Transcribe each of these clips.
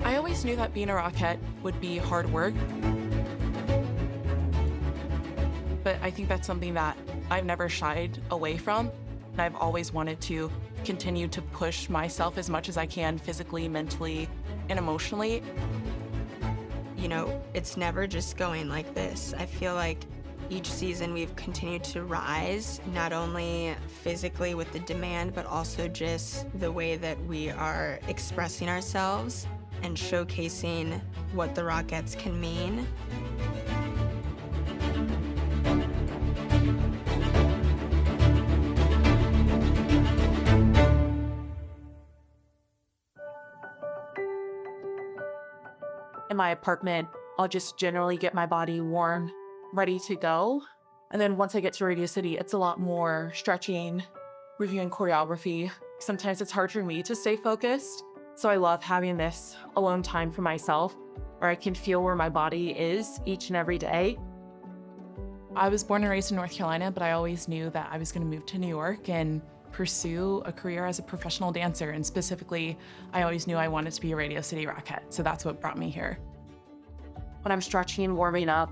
I always knew that being a Rockette would be hard work, but I think that's something that I've never shied away from. And I've always wanted to continue to push myself as much as I can physically, mentally, and emotionally. You know, it's never just going like this. I feel like each season we've continued to rise, not only physically with the demand, but also just the way that we are expressing ourselves and showcasing what the Rockettes can mean. In my apartment, I'll just generally get my body warm, ready to go. And then once I get to Radio City, it's a lot more stretching, reviewing choreography. Sometimes it's hard for me to stay focused. So I love having this alone time for myself where I can feel where my body is each and every day. I was born and raised in North Carolina, but I always knew that I was going to move to New York and pursue a career as a professional dancer. And specifically, I always knew I wanted to be a Radio City Rockette. So that's what brought me here. When I'm stretching and warming up,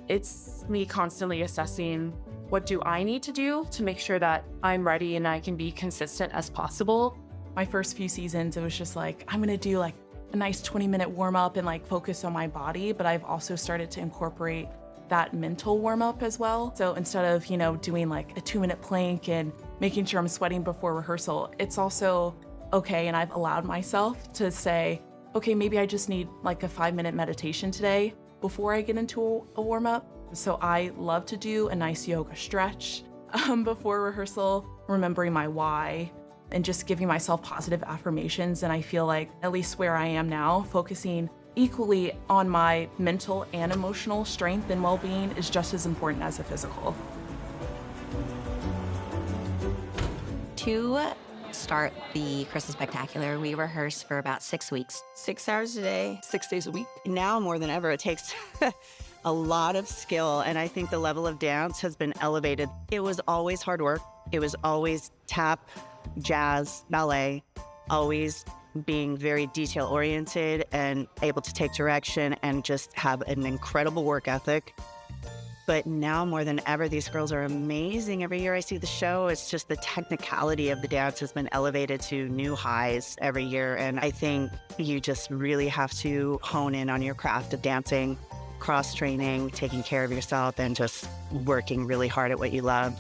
it's me constantly assessing what do I need to do to make sure that I'm ready and I can be consistent as possible. My first few seasons, it was just like, I'm gonna do like a nice 20-minute warm up and like focus on my body, but I've also started to incorporate that mental warm up as well. So instead of, doing like a 2-minute plank and making sure I'm sweating before rehearsal, it's also okay. And I've allowed myself to say, okay, maybe I just need like a 5-minute meditation today before I get into a warm up. So I love to do a nice yoga stretch before rehearsal, remembering my why and just giving myself positive affirmations. And I feel like at least where I am now, focusing equally on my mental and emotional strength and well-being is just as important as the physical. To start the Christmas Spectacular, we rehearse for about 6 weeks. 6 hours a day. 6 days a week. Now more than ever, it takes a lot of skill, and I think the level of dance has been elevated. It was always hard work. It was always tap, jazz, ballet, always being very detail-oriented and able to take direction and just have an incredible work ethic. But now more than ever, these girls are amazing. Every year I see the show, it's just the technicality of the dance has been elevated to new highs every year. And I think you just really have to hone in on your craft of dancing, cross-training, taking care of yourself, and just working really hard at what you love.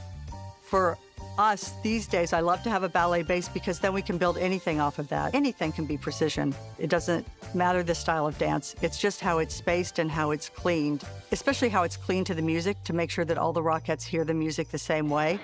For us these days, I love to have a ballet base because then we can build anything off of that. Anything can be precision. It doesn't matter the style of dance. It's just how it's spaced and how it's cleaned, especially how it's cleaned to the music to make sure that all the Rockettes hear the music the same way.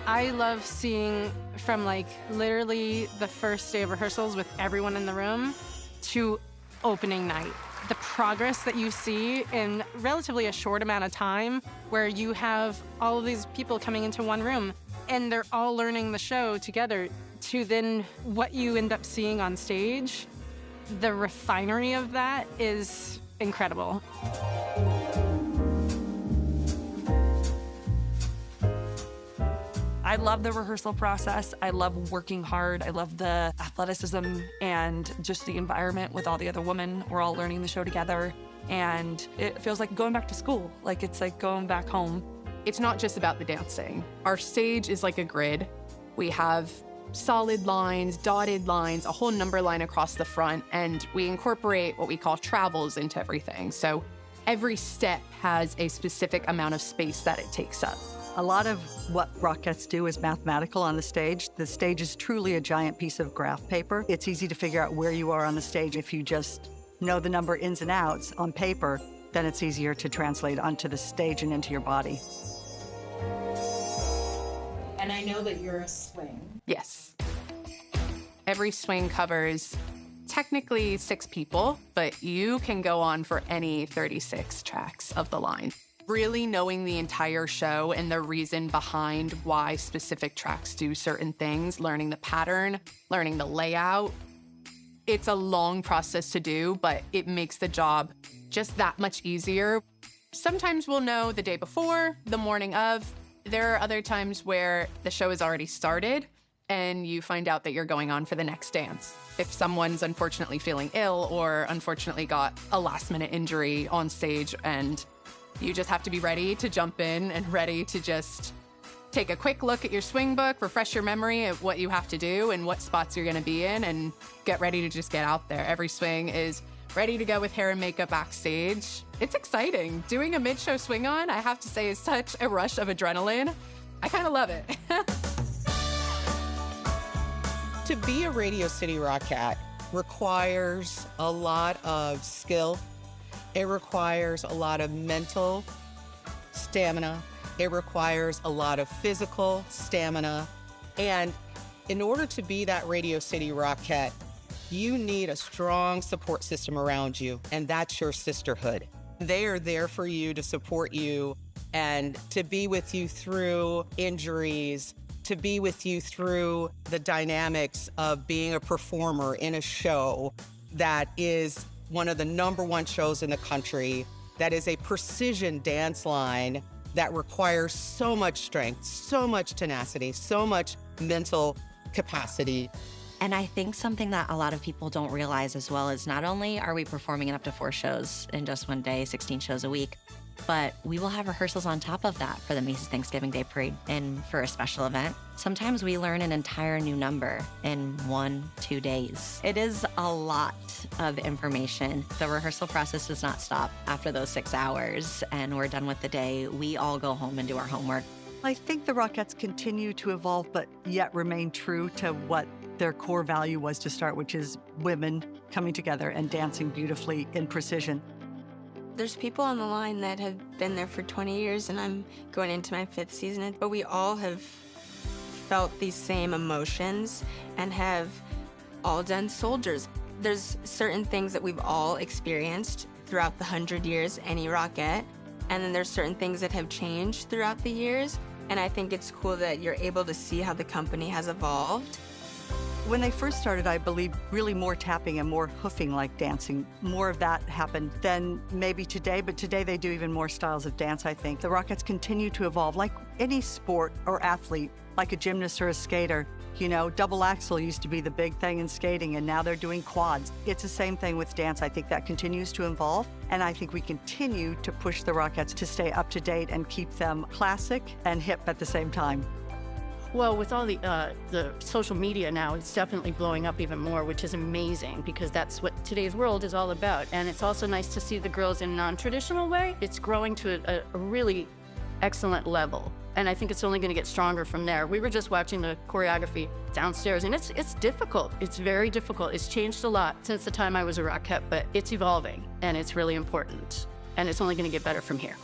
I love seeing from like literally the first day of rehearsals with everyone in the room to opening night. The progress that you see in relatively a short amount of time where you have all of these people coming into one room and they're all learning the show together to then what you end up seeing on stage. The refinery of that is incredible. I love the rehearsal process. I love working hard. I love the athleticism and just the environment with all the other women. We're all learning the show together. And it feels like going back to school. Like it's like going back home. It's not just about the dancing. Our stage is like a grid. We have solid lines, dotted lines, a whole number line across the front, and we incorporate what we call travels into everything. So every step has a specific amount of space that it takes up. A lot of what Rockettes do is mathematical on the stage. The stage is truly a giant piece of graph paper. It's easy to figure out where you are on the stage. If you just know the number ins and outs on paper, then it's easier to translate onto the stage and into your body. And I know that you're a swing. Yes. Every swing covers technically 6 people, but you can go on for any 36 tracks of the line. Really knowing the entire show and the reason behind why specific tracks do certain things, learning the pattern, learning the layout. It's a long process to do, but it makes the job just that much easier. Sometimes we'll know the day before, the morning of, There are other times where the show has already started and you find out that you're going on for the next dance. If someone's unfortunately feeling ill or unfortunately got a last-minute injury on stage, and you just have to be ready to jump in and ready to just take a quick look at your swing book, refresh your memory of what you have to do and what spots you're going to be in, and get ready to just get out there. Every swing is ready to go with hair and makeup backstage. It's exciting. Doing a mid-show swing on, I have to say, is such a rush of adrenaline. I kind of love it. To be a Radio City Rockette requires a lot of skill. It requires a lot of mental stamina. It requires a lot of physical stamina. And in order to be that Radio City Rockette, you need a strong support system around you, and that's your sisterhood. They are there for you to support you and to be with you through injuries, to be with you through the dynamics of being a performer in a show that is one of the #1 shows in the country, that is a precision dance line that requires so much strength, so much tenacity, so much mental capacity. And I think something that a lot of people don't realize as well is not only are we performing in up to 4 shows in just one day, 16 shows a week, but we will have rehearsals on top of that for the Macy's Thanksgiving Day Parade and for a special event. Sometimes we learn an entire new number in 1-2 days. It is a lot of information. The rehearsal process does not stop after those 6 hours and we're done with the day. We all go home and do our homework. I think the Rockettes continue to evolve, but yet remain true to what their core value was to start, which is women coming together and dancing beautifully in precision. There's people on the line that have been there for 20 years, and I'm going into my 5th season, but we all have felt these same emotions and have all done soldiers. There's certain things that we've all experienced throughout the 100 years, any Rockette, and then there's certain things that have changed throughout the years, and I think it's cool that you're able to see how the company has evolved. When they first started, I believe really more tapping and more hoofing like dancing. More of that happened than maybe today, but today they do even more styles of dance, I think. The Rockettes continue to evolve like any sport or athlete, like a gymnast or a skater. You know, double axel used to be the big thing in skating, and now they're doing quads. It's the same thing with dance. I think that continues to evolve, and I think we continue to push the Rockettes to stay up to date and keep them classic and hip at the same time. Well, with all the social media now, it's definitely blowing up even more, which is amazing because that's what today's world is all about. And it's also nice to see the girls in a non-traditional way. It's growing to a really excellent level. And I think it's only going to get stronger from there. We were just watching the choreography downstairs, and it's difficult. It's very difficult. It's changed a lot since the time I was a Rockette, but it's evolving, and it's really important. And it's only going to get better from here.